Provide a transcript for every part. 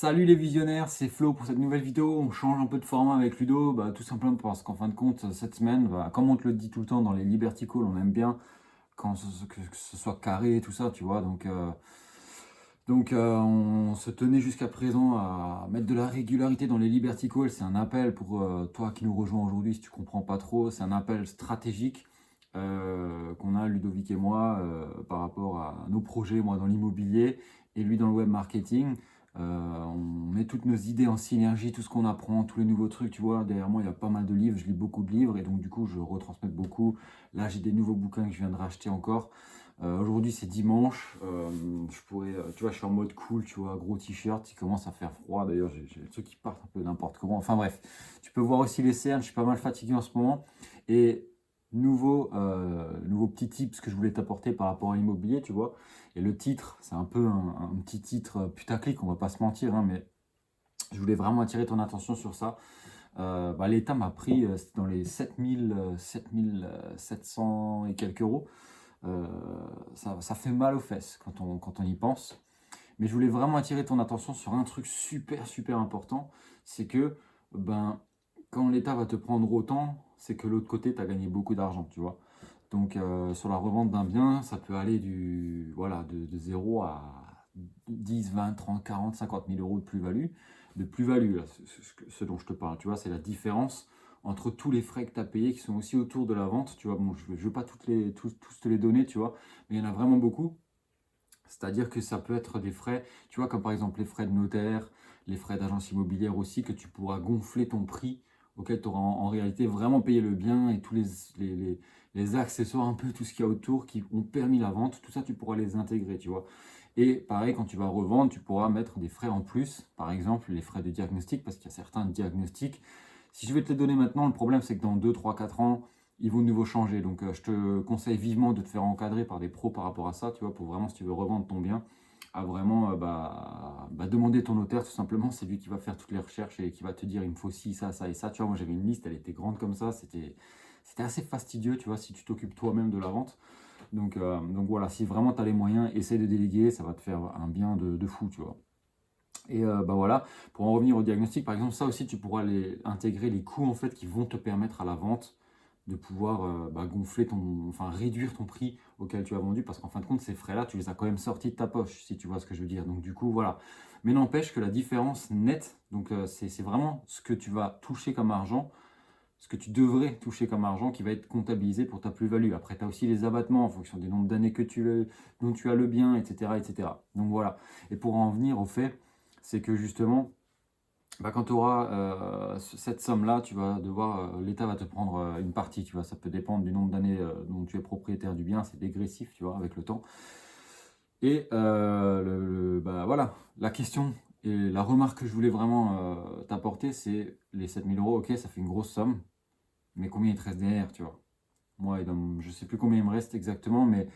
Salut les visionnaires, c'est Flo pour cette nouvelle vidéo. On change un peu de format avec Ludo, tout simplement parce qu'en fin de compte, cette semaine, comme on te le dit tout le temps dans les Liberty Calls, on aime bien que ce soit carré et tout ça, tu vois. On se tenait jusqu'à présent à mettre de la régularité dans les Liberty Calls. C'est un appel pour toi qui nous rejoins aujourd'hui, si tu comprends pas trop. C'est un appel stratégique qu'on a, Ludovic et moi, par rapport à nos projets, moi dans l'immobilier et lui dans le web marketing. On met toutes nos idées en synergie, tout ce qu'on apprend, tous les nouveaux trucs, tu vois. Derrière moi, il y a pas mal de livres, je lis beaucoup de livres et donc du coup, je retransmets beaucoup. Là, j'ai des nouveaux bouquins que je viens de racheter encore. Aujourd'hui, c'est dimanche. Tu vois, je suis en mode cool, tu vois, gros t-shirt. Il commence à faire froid. D'ailleurs, j'ai ceux qui partent un peu n'importe comment. Enfin bref, tu peux voir aussi les cernes. Je suis pas mal fatigué en ce moment. Et nouveau petit tips que je voulais t'apporter par rapport à l'immobilier, tu vois. Et le titre, c'est un peu un petit titre putaclic, on va pas se mentir, hein, mais je voulais vraiment attirer ton attention sur ça. L'État m'a pris c'était dans les 700 et quelques euros. Euh, ça fait mal aux fesses quand on y pense. Mais je voulais vraiment attirer ton attention sur un truc super, super important. C'est que ben, quand l'État va te prendre autant, c'est que l'autre côté, tu as gagné beaucoup d'argent, tu vois. Donc, sur la revente d'un bien, ça peut aller de 0 à 10, 20, 30, 40, 50 000 euros de plus-value. De plus-value, là, ce dont je te parle, tu vois, c'est la différence entre tous les frais que tu as payés qui sont aussi autour de la vente, tu vois. Bon, je ne veux pas tous te les donner, tu vois, mais il y en a vraiment beaucoup. C'est-à-dire que ça peut être des frais, tu vois, comme par exemple les frais de notaire, les frais d'agence immobilière aussi, que tu pourras gonfler ton prix, auquel tu auras en réalité vraiment payé le bien et tous les accessoires, un peu tout ce qu'il y a autour qui ont permis la vente, tout ça tu pourras les intégrer, tu vois. Et pareil, quand tu vas revendre, tu pourras mettre des frais en plus, par exemple les frais de diagnostic, parce qu'il y a certains diagnostics. Si je vais te les donner maintenant, le problème c'est que dans 2, 3, 4 ans, ils vont de nouveau changer. Donc, je te conseille vivement de te faire encadrer par des pros par rapport à ça, tu vois, pour vraiment, si tu veux revendre ton bien, à vraiment demander ton notaire, tout simplement. C'est lui qui va faire toutes les recherches et qui va te dire, il me faut ci, ça et ça. Tu vois, moi, j'avais une liste, elle était grande comme ça. C'était assez fastidieux, tu vois, si tu t'occupes toi-même de la vente. Donc voilà, si vraiment tu as les moyens, essaie de déléguer, ça va te faire un bien de fou, tu vois. Et voilà, pour en revenir au diagnostic, par exemple, ça aussi, tu pourras intégrer les coûts en fait qui vont te permettre à la vente de pouvoir gonfler enfin réduire ton prix auquel tu as vendu, parce qu'en fin de compte, ces frais-là, tu les as quand même sortis de ta poche, si tu vois ce que je veux dire. Donc du coup, voilà. Mais n'empêche que la différence nette, donc c'est vraiment ce que tu vas toucher comme argent, ce que tu devrais toucher comme argent qui va être comptabilisé pour ta plus-value. Après, tu as aussi les abattements en fonction des nombres d'années dont tu as le bien, etc., etc. Donc voilà. Et pour en venir au fait, c'est que justement, quand tu auras cette somme-là, tu vas devoir, l'État va te prendre une partie, tu vois, ça peut dépendre du nombre d'années dont tu es propriétaire du bien, c'est dégressif, tu vois, avec le temps. Et voilà, la question et la remarque que je voulais vraiment t'apporter, c'est les 7 000 euros, ok, ça fait une grosse somme, mais combien il te reste derrière, tu vois. Moi, je ne sais plus combien il me reste exactement, mais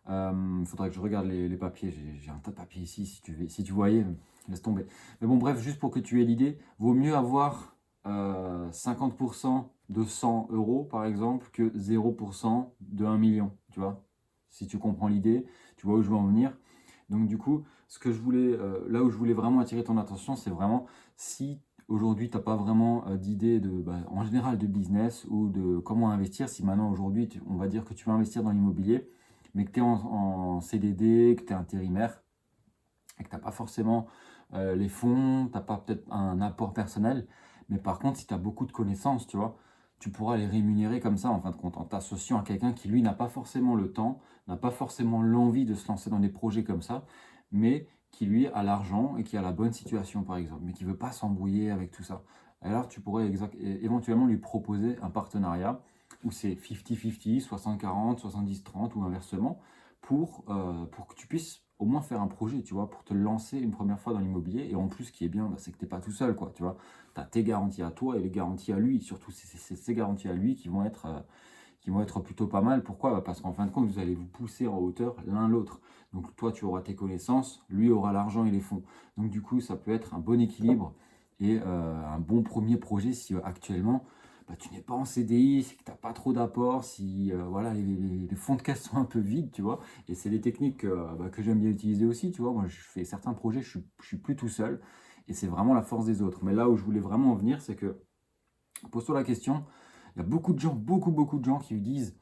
il faudrait que je regarde les papiers. J'ai un tas de papiers ici, si tu voyais, laisse tomber. Mais bon, bref, juste pour que tu aies l'idée, vaut mieux avoir 50% de 100 euros, par exemple, que 0% de 1 million, tu vois. Si tu comprends l'idée, tu vois où je veux en venir. Donc du coup, là où je voulais vraiment attirer ton attention, c'est vraiment si aujourd'hui tu n'as pas vraiment d'idée en général de business ou de comment investir, si maintenant aujourd'hui on va dire que tu vas investir dans l'immobilier, mais que tu es en CDD, que tu es intérimaire et que tu n'as pas forcément les fonds, tu n'as pas peut-être un apport personnel, mais par contre si tu as beaucoup de connaissances, tu vois, tu pourras les rémunérer comme ça en fin de compte, en t'associant à quelqu'un qui lui n'a pas forcément le temps, n'a pas forcément l'envie de se lancer dans des projets comme ça, mais qui lui a l'argent et qui a la bonne situation par exemple, mais qui ne veut pas s'embrouiller avec tout ça. Alors tu pourrais éventuellement lui proposer un partenariat où c'est 50-50, 60-40, 70-30 ou inversement, pour que tu puisses au moins faire un projet, tu vois, pour te lancer une première fois dans l'immobilier. Et en plus, ce qui est bien, c'est que tu n'es pas tout seul, quoi, tu vois. Tu as tes garanties à toi et les garanties à lui. Surtout, c'est ces garanties à lui qui vont être plutôt pas mal. Pourquoi? Parce qu'en fin de compte, vous allez vous pousser en hauteur l'un l'autre. Donc toi, tu auras tes connaissances, lui aura l'argent et les fonds. Donc du coup, ça peut être un bon équilibre et un bon premier projet si actuellement, tu n'es pas en CDI, si tu n'as pas trop d'apport, si voilà, les fonds de caisse sont un peu vides, tu vois. Et c'est des techniques que j'aime bien utiliser aussi, tu vois. Moi, je fais certains projets, je suis plus tout seul. Et c'est vraiment la force des autres. Mais là où je voulais vraiment en venir, c'est que, pose-toi la question, il y a beaucoup de gens, beaucoup de gens qui lui disent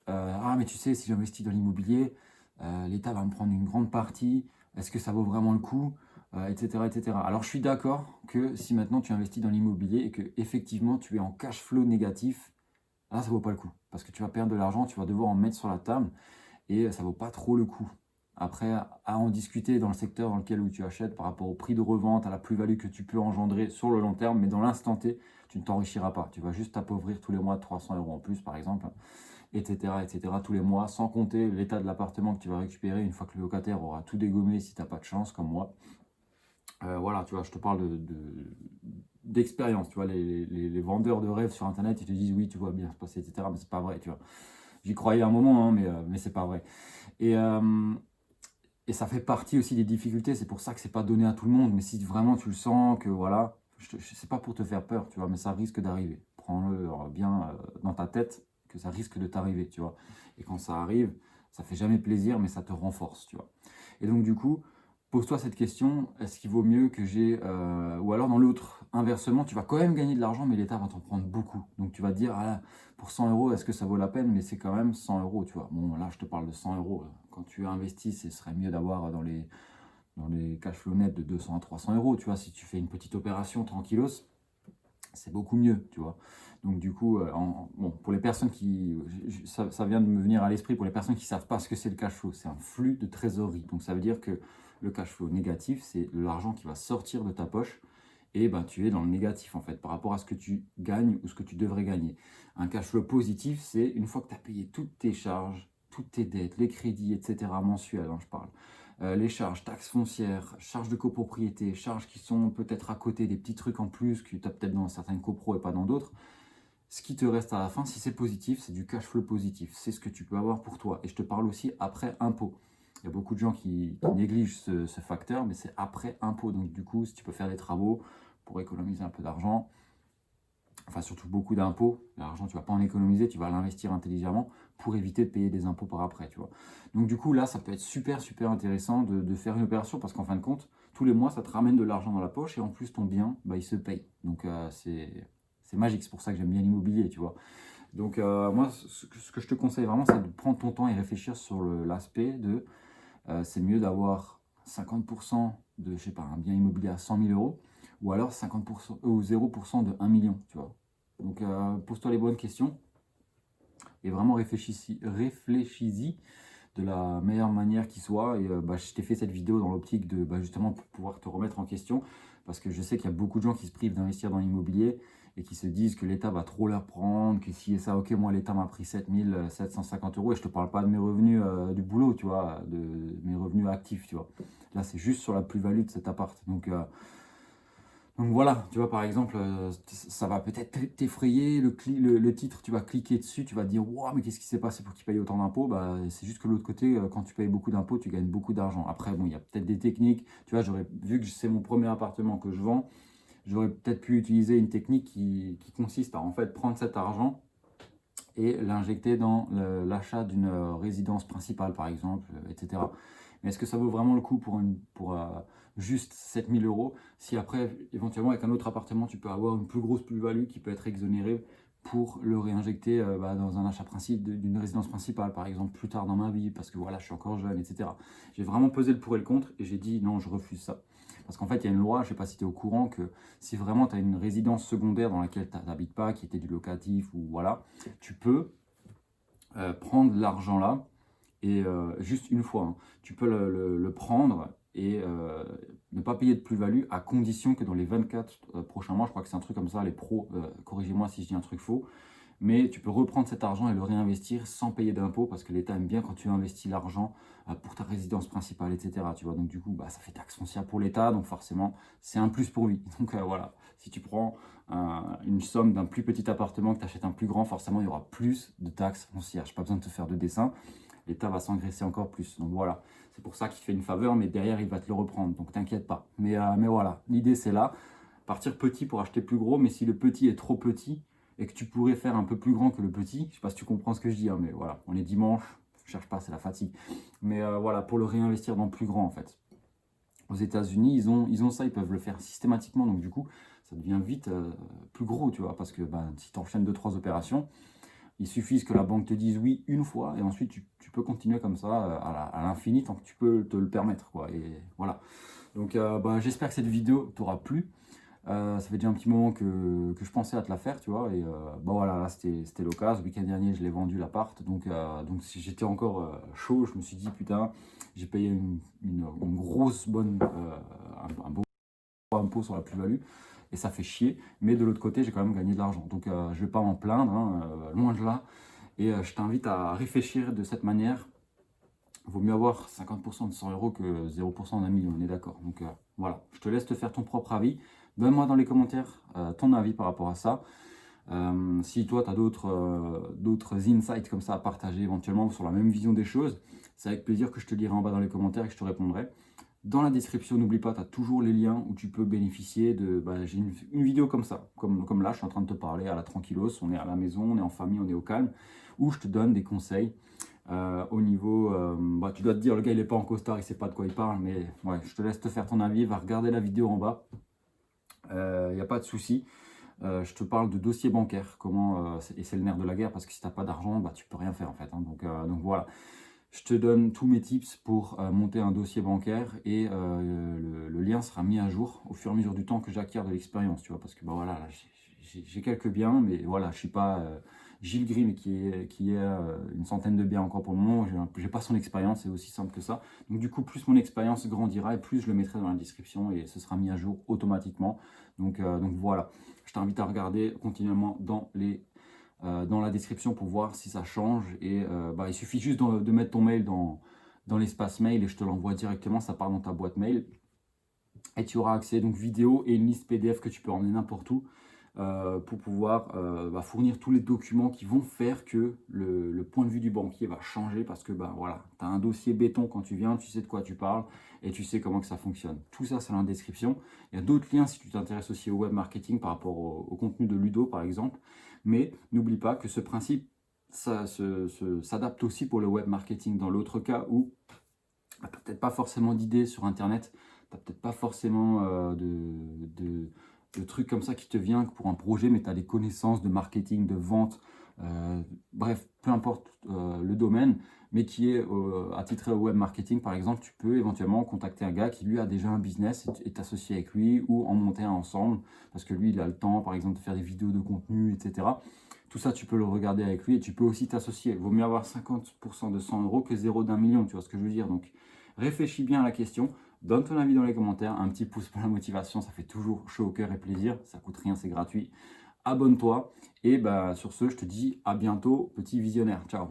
ah mais tu sais, si j'investis dans l'immobilier, l'État va me prendre une grande partie, est-ce que ça vaut vraiment le coup, etc., etc. Alors je suis d'accord que si maintenant tu investis dans l'immobilier et que effectivement tu es en cash flow négatif, là ça vaut pas le coup. Parce que tu vas perdre de l'argent, tu vas devoir en mettre sur la table et ça vaut pas trop le coup. Après, à en discuter dans le secteur dans lequel où tu achètes par rapport au prix de revente, à la plus-value que tu peux engendrer sur le long terme, mais dans l'instant T, tu ne t'enrichiras pas. Tu vas juste t'appauvrir tous les mois de 300 euros en plus, par exemple, etc., etc., tous les mois, sans compter l'état de l'appartement que tu vas récupérer une fois que le locataire aura tout dégommé si tu n'as pas de chance, comme moi. Voilà, tu vois, je te parle d'expérience, tu vois, les vendeurs de rêves sur Internet, ils te disent oui, tu vois bien se passer, etc., mais c'est pas vrai, tu vois. J'y croyais un moment, hein, mais c'est pas vrai. Et, euh, et ça fait partie aussi des difficultés, c'est pour ça que c'est pas donné à tout le monde, mais si vraiment tu le sens, que voilà, c'est pas pour te faire peur, tu vois, mais ça risque d'arriver. Prends-le bien dans ta tête que ça risque de t'arriver, tu vois. Et quand ça arrive, ça fait jamais plaisir, mais ça te renforce, tu vois. Et donc du coup, pose-toi cette question, est-ce qu'il vaut mieux que j'ai... ou alors dans l'autre, inversement, tu vas quand même gagner de l'argent, mais l'État va t'en prendre beaucoup. Donc tu vas te dire, ah là, pour 100 euros, est-ce que ça vaut la peine? Mais c'est quand même 100 euros, tu vois. Bon, là, je te parle de 100 euros. Quand tu investis, ce serait mieux d'avoir dans les cash flow nets de 200 à 300 euros, tu vois. Si tu fais une petite opération tranquillos, c'est beaucoup mieux, tu vois. Donc du coup, bon, pour les personnes qui... Ça vient de me venir à l'esprit, pour les personnes qui ne savent pas ce que c'est le cash flow, c'est un flux de trésorerie. Donc ça veut dire que le cash flow négatif, c'est l'argent qui va sortir de ta poche et ben, tu es dans le négatif en fait par rapport à ce que tu gagnes ou ce que tu devrais gagner. Un cash flow positif, c'est une fois que tu as payé toutes tes charges, toutes tes dettes, les crédits, etc. mensuels, je parle. Les charges, taxes foncières, charges de copropriété, charges qui sont peut-être à côté, des petits trucs en plus que tu as peut-être dans certaines copros et pas dans d'autres. Ce qui te reste à la fin, si c'est positif, c'est du cash flow positif. C'est ce que tu peux avoir pour toi. Et je te parle aussi après impôt. Il y a beaucoup de gens qui négligent ce facteur, mais c'est après impôt. Donc du coup, si tu peux faire des travaux pour économiser un peu d'argent, enfin surtout beaucoup d'impôts, l'argent tu vas pas en économiser, tu vas l'investir intelligemment pour éviter de payer des impôts par après, tu vois. Donc du coup là, ça peut être super intéressant de faire une opération parce qu'en fin de compte, tous les mois, ça te ramène de l'argent dans la poche et en plus ton bien, bah, il se paye. Donc c'est magique, c'est pour ça que j'aime bien l'immobilier, tu vois. Donc moi, ce que je te conseille vraiment, c'est de prendre ton temps et réfléchir sur l'aspect de c'est mieux d'avoir 50% de, je sais pas, un bien immobilier à 100 000 euros ou alors 50% ou 0% de 1 million, tu vois. Donc pose-toi les bonnes questions et vraiment réfléchis-y de la meilleure manière qui soit. Et bah, je t'ai fait cette vidéo dans l'optique de justement pour pouvoir te remettre en question parce que je sais qu'il y a beaucoup de gens qui se privent d'investir dans l'immobilier et qui se disent que l'État va trop leur prendre, que si et ça, ok, moi l'État m'a pris 7 750 euros et je te parle pas de mes revenus du boulot, tu vois, de mes revenus actifs, tu vois. Là, c'est juste sur la plus-value de cet appart. Donc voilà, tu vois, par exemple, ça va peut-être t'effrayer, le titre, tu vas cliquer dessus, tu vas te dire, waouh, mais qu'est-ce qui s'est passé pour qu'il paye autant d'impôts? Bah, c'est juste que de l'autre côté, quand tu payes beaucoup d'impôts, tu gagnes beaucoup d'argent. Après, bon, il y a peut-être des techniques, tu vois, j'aurais vu que c'est mon premier appartement que je vends, j'aurais peut-être pu utiliser une technique qui consiste à en fait prendre cet argent et l'injecter dans l'achat d'une résidence principale, par exemple, etc. Mais est-ce que ça vaut vraiment le coup pour juste 7 000 euros si après, éventuellement, avec un autre appartement, tu peux avoir une plus grosse plus-value qui peut être exonérée pour le réinjecter dans un achat d'une résidence principale, par exemple, plus tard dans ma vie, parce que voilà, je suis encore jeune, etc. J'ai vraiment pesé le pour et le contre et j'ai dit non, je refuse ça. Parce qu'en fait, il y a une loi, je ne sais pas si tu es au courant, que si vraiment tu as une résidence secondaire dans laquelle tu n'habites pas, qui était du locatif ou voilà, tu peux prendre l'argent là et juste une fois, hein, tu peux le prendre et ne pas payer de plus-value à condition que dans les 24 prochains mois, je crois que c'est un truc comme ça, les pros, corrigez-moi si je dis un truc faux, mais tu peux reprendre cet argent et le réinvestir sans payer d'impôts parce que l'État aime bien quand tu investis l'argent pour ta résidence principale, etc. Tu vois, donc du coup, ça fait taxe foncière pour l'État, donc forcément, c'est un plus pour lui. Donc voilà, si tu prends une somme d'un plus petit appartement, que tu achètes un plus grand, forcément, il y aura plus de taxes foncières. Je n'ai pas besoin de te faire de dessin, l'État va s'engraisser encore plus. Donc voilà, c'est pour ça qu'il fait une faveur, mais derrière, il va te le reprendre, donc t'inquiète pas. Mais voilà, l'idée c'est là, partir petit pour acheter plus gros, mais si le petit est trop petit, et que tu pourrais faire un peu plus grand que le petit, je ne sais pas si tu comprends ce que je dis, hein, mais voilà, on est dimanche, je cherche pas, c'est la fatigue. Mais voilà, pour le réinvestir dans le plus grand en fait. Aux États-Unis, ils ont ça, ils peuvent le faire systématiquement. Donc du coup, ça devient vite plus gros, tu vois, parce que si tu enchaînes 2-3 opérations, il suffit que la banque te dise oui une fois, et ensuite tu peux continuer comme ça à l'infini tant que tu peux te le permettre, quoi. Et voilà. Donc j'espère que cette vidéo t'aura plu. Ça fait déjà un petit moment que je pensais à te la faire, tu vois. Et voilà, là c'était l'occasion. Le week-end dernier, je l'ai vendu l'appart. Donc si j'étais encore chaud, je me suis dit, putain, j'ai payé une grosse bonne, un beau impôt sur la plus-value. Et ça fait chier. Mais de l'autre côté, j'ai quand même gagné de l'argent. Donc je vais pas m'en plaindre, hein, loin de là. Et je t'invite à réfléchir de cette manière. Vaut mieux avoir 50% de 100 euros que 0% d'un million, on est d'accord. Donc voilà, je te laisse te faire ton propre avis. Donne-moi dans les commentaires ton avis par rapport à ça. Si toi, tu as d'autres insights comme ça à partager éventuellement sur la même vision des choses, c'est avec plaisir que je te lirai en bas dans les commentaires et que je te répondrai. Dans la description, n'oublie pas, tu as toujours les liens où tu peux bénéficier de... j'ai une vidéo comme ça, comme là, je suis en train de te parler à la tranquillos, on est à la maison, on est en famille, on est au calme, où je te donne des conseils au niveau... tu dois te dire, le gars, il n'est pas en costard, il ne sait pas de quoi il parle, mais ouais, je te laisse te faire ton avis, va regarder la vidéo en bas, il n'y a pas de souci. Je te parle de dossier bancaire, comment, et c'est le nerf de la guerre, parce que si tu n'as pas d'argent, tu peux rien faire en fait, hein. Donc voilà. Je te donne tous mes tips pour monter un dossier bancaire et le lien sera mis à jour au fur et à mesure du temps que j'acquiers de l'expérience, tu vois, parce que voilà, j'ai quelques biens, mais voilà, je suis pas Gilles Grimm qui est une centaine de biens encore pour le moment, j'ai pas son expérience, c'est aussi simple que ça. Donc du coup, plus mon expérience grandira et plus je le mettrai dans la description et ce sera mis à jour automatiquement. Donc voilà, je t'invite à regarder continuellement dans la description pour voir si ça change. Et il suffit juste de mettre ton mail dans l'espace mail et je te l'envoie directement, ça part dans ta boîte mail. Et tu auras accès donc vidéo et une liste PDF que tu peux emmener n'importe où pour pouvoir fournir tous les documents qui vont faire que le point de vue du banquier va changer parce que voilà, tu as un dossier béton quand tu viens, tu sais de quoi tu parles et tu sais comment que ça fonctionne. Tout ça, c'est dans la description. Il y a d'autres liens si tu t'intéresses aussi au web marketing par rapport au contenu de Ludo par exemple. Mais n'oublie pas que ce principe s'adapte aussi pour le web marketing dans l'autre cas où tu n'as peut-être pas forcément d'idées sur Internet, tu n'as peut-être pas forcément de trucs comme ça qui te vient pour un projet, mais tu as des connaissances de marketing, de vente, bref, peu importe le domaine, mais qui est attitré au web marketing, par exemple, tu peux éventuellement contacter un gars qui lui a déjà un business et t'associer avec lui ou en monter un ensemble, parce que lui, il a le temps, par exemple, de faire des vidéos de contenu, etc. Tout ça, tu peux le regarder avec lui et tu peux aussi t'associer. Il vaut mieux avoir 50% de 100 euros que 0 d'un million, tu vois ce que je veux dire. Donc, réfléchis bien à la question, donne ton avis dans les commentaires, un petit pouce pour la motivation, ça fait toujours chaud au cœur et plaisir, ça coûte rien, c'est gratuit. Abonne-toi et sur ce, je te dis à bientôt, petit visionnaire. Ciao.